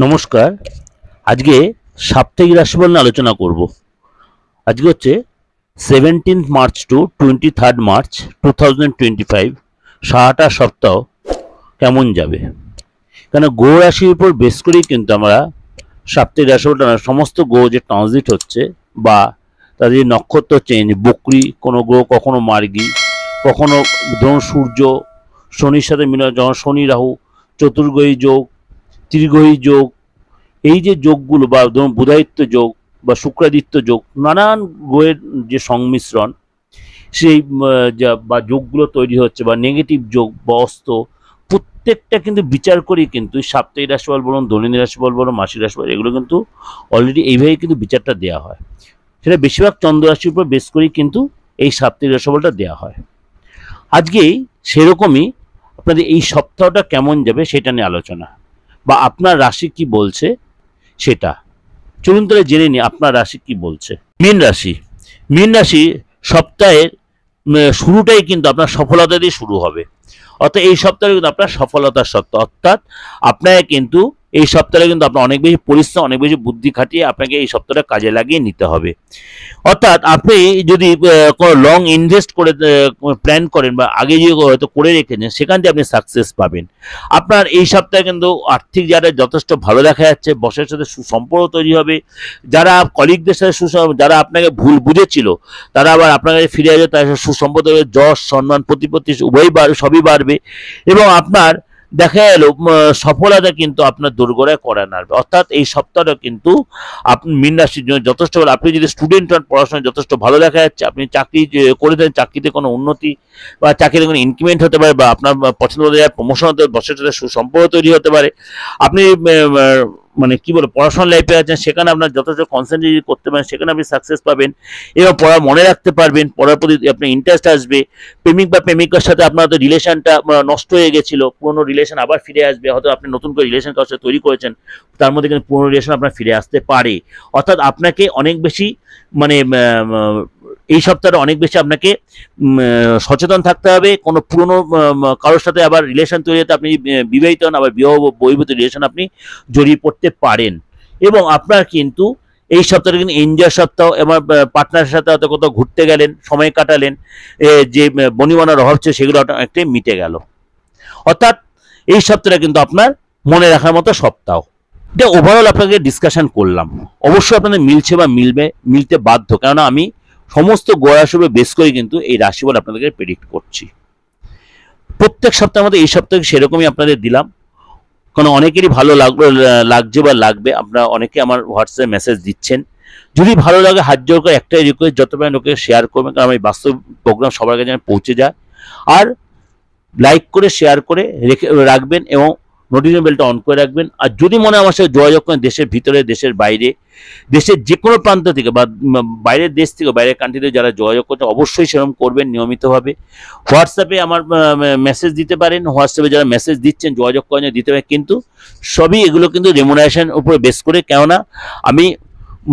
নমস্কার। আজকে সাপ্তাহিক রাশিফল নিয়ে আলোচনা করব। আজকে হচ্ছে 17 মার্চ টু 23 মার্চ 2025। সারাটা সপ্তাহ কেমন যাবে, কেন গ্রহ রাশির উপর বেস করেই কিন্তু আমরা সাপ্তাহিক রাশিফলটা সমস্ত গ্রহ যে ট্রানজিট হচ্ছে বা তাদের নক্ষত্র চেঞ্জ, বকরি, কোনো গ্রহ কখনো মার্গী, কখনো ধরুন সূর্য শনির সাথে মিলন, যখন শনি রাহু চতুর্গ্রহী যোগ, ত্রিগ্রহী যোগ, এই যে যোগগুলো বা ধরুন বুধাদিত্য যোগ বা শুক্রাদিত্য যোগ, নানান গ্রহের যে সংমিশ্রণ, সেই বা যোগগুলো তৈরি হচ্ছে বা নেগেটিভ যোগ বা অস্ত, প্রত্যেকটা কিন্তু বিচার করি কিন্তু সাপ্তাহিক রাশিফল বলুন, দৈনন্দিন রাশিফল বলুন, মাসিক রাশিফল, এগুলো কিন্তু অলরেডি এইভাবেই কিন্তু বিচারটা দেওয়া হয়। সেটা বেশিরভাগ চন্দ্র রাশির উপর বেস করেই কিন্তু এই সাপ্তাহিক রাশিফলটা দেওয়া হয়। আজকেই সেরকমই আপনাদের এই সপ্তাহটা কেমন যাবে সেটা নিয়ে আলোচনা, বা আপনার রাশি কি বলছে সেটা। চলুন তাহলে জেনে নিই আপনার রাশি কি বলছে। মীন রাশি। মীন রাশি সপ্তাহের শুরুটাই কিন্তু আপনার সফলতা দিয়ে শুরু হবে। অর্থাৎ এই সপ্তাহে কিন্তু আপনার সফলতার সপ্তাহ, অর্থাৎ আপনাকে কিন্তু এই সপ্তাহে কিন্তু আপনার অনেক বেশি পরিশ্রম, অনেক বেশি বুদ্ধি খাটিয়ে আপনাকে এই সপ্তাহটা কাজে লাগিয়ে নিতে হবে। অর্থাৎ আপনি যদি কোনো লং ইনভেস্ট করে প্ল্যান করেন বা আগে যে হয়তো করে রেখেছেন, সেখান থেকে আপনি সাকসেস পাবেন। আপনার এই সপ্তাহে কিন্তু আর্থিক যারা যথেষ্ট ভালো দেখা যাচ্ছে, বসের সাথে সুসম্পর্ক তৈরি হবে। যারা কলিগদের সাথে যারা আপনাকে ভুল বুঝেছিল, তারা আবার আপনার কাছে ফিরে আসবে, তার সাথে সুসম্পর্ক হবে, যশ সম্মান প্রতিপত্তি উভয়ই সবই বাড়বে। এবং আপনার দেখা গেল সফলতা কিন্তু আপনার দোরগোড়ায় করা নাড়বে। অর্থাৎ এই সপ্তাহটা কিন্তু আপনি মীন রাশির জন্য যথেষ্ট ভালো। আপনি যদি স্টুডেন্ট হন, পড়াশোনা যথেষ্ট ভালো দেখা যাচ্ছে। আপনি চাকরি করে দেন, চাকরিতে কোনো উন্নতি বা চাকরিতে কোনো ইনক্রিমেন্ট হতে পারে, বা আপনার পছন্দ অনুযায়ী প্রমোশন হতে পারে, বসের সাথে সুসম্পর্ক তৈরি হতে পারে। আপনি মানে কি বলে পড়াশোনার লাইফে আছেন, সেখানে আপনার যথেষ্ট কনসেন্ট্রেট করতে পারেন, সেখানে আপনি সাকসেস পাবেন এবং পড়া মনে রাখতে পারবেন, পড়ার প্রতি আপনার ইন্টারেস্ট আসবে। প্রেমিক বা প্রেমিকার সাথে আপনার হয়তো রিলেশনটা নষ্ট হয়ে গেছিল, পুরনো রিলেশন আবার ফিরে আসবে। হয়তো আপনি নতুন করে রিলেশন কারোর সাথে তৈরি করেছেন, তার মধ্যে কিন্তু পুরনো রিলেশন আপনার ফিরে আসতে পারে। অর্থাৎ আপনাকে অনেক বেশি মানে এই সপ্তাহে অনেক বেশি আপনাকে সচেতন থাকতে হবে। কোনো পুরনো কারোর সাথে আবার রিলেশন তৈরি হতে, আপনি বিবাহিত হন, আবার বিবাহ বহির্ভূত রিলেশন আপনি জড়িয়ে পড়তে পারেন। এবং আপনার কিন্তু এই সপ্তাহে কিন্তু এনজয় সপ্তাহ, এবং পার্টনারের সাথে হয়তো কোথাও ঘুরতে গেলেন, সময় কাটালেন, যে বনিবনার অভাব ছিল সেগুলো অনেকটাই মিটে গেল। অর্থাৎ এই সপ্তাহটা কিন্তু আপনার মনে রাখার মতো সপ্তাহ। এটা ওভারঅল আপনাকে ডিসকাশন করলাম। অবশ্যই আপনাদের মিলছে বা মিলতে বাধ্য, কেননা আমি সমস্ত গ্রহ রাশির উপর বেস করে কিন্তু এই রাশিফল আপনাদেরকে প্রেডিক্ট করছি। প্রত্যেক সপ্তাহের মধ্যে এই সপ্তাহে সেরকমই আপনাদের দিলাম, কারণ অনেকেরই ভালো লাগছে বা লাগবে। আপনারা অনেকে আমার হোয়াটসঅ্যাপে মেসেজ দিচ্ছেন। যদি ভালো লাগে হাত জোর করে একটাই রিকোয়েস্ট, যত পারেন লোকে শেয়ার করবেন, কারণ এই বাস্তব প্রোগ্রাম সবার কাছে পৌঁছে যায়। আর লাইক করে শেয়ার করে রাখবেন এবং নোটিফিকেশন বেলটা অন করে রাখবেন। আর যদি মনে হয় আমার সাথে যোগাযোগ করেন, দেশের ভিতরে, দেশের বাইরে, দেশের যে কোনো প্রান্ত থেকে বা বাইরের দেশ থেকে, বাইরের কান্ট্রি থেকে যারা যোগাযোগ করছে, অবশ্যই সেরকম করবেন নিয়মিতভাবে। হোয়াটসঅ্যাপে আমার মেসেজ দিতে পারেন। হোয়াটসঅ্যাপে যারা মেসেজ দিচ্ছেন, যোগাযোগ করেন, দিতে পারেন, কিন্তু সবই এগুলো কিন্তু রেমুনারেশন উপরে বেস করে। কেননা আমি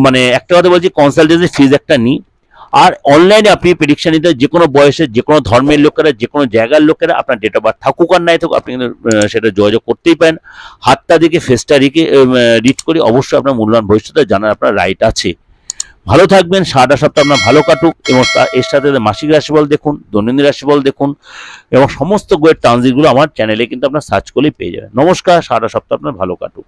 মানে একটা কথা বলছি, কনসালটেন্সি ফিজ একটা নিই। আর অনলাইনে আপনি প্রেডিকশন নিতে, যে কোনো বয়সের, যে কোনো ধর্মের লোকেরা, যে কোনো জায়গার লোকেরা, আপনার ডেট অফ বার্থ থাকুক আর নাই থাকুক, আপনি কিন্তু সেটা যোগাযোগ করতেই পারেন। হাতটা দেখে, ফেসটা রেখে রিড করি, অবশ্যই আপনার মূল্যবান ভবিষ্যতে জানার আপনার রাইট আছে। ভালো থাকবেন, সারাটা সপ্তাহ আপনার ভালো কাটুক। এবং এর সাথে মাসিক রাশিফল দেখুন, দৈনন্দিন রাশিফল দেখুন, এবং সমস্ত গ্রহের ট্রানজিটগুলো আমার চ্যানেলে কিন্তু আপনার সার্চ করলেই পেয়ে যাবেন। নমস্কার, সারাটা সপ্তাহ আপনার ভালো কাটুক।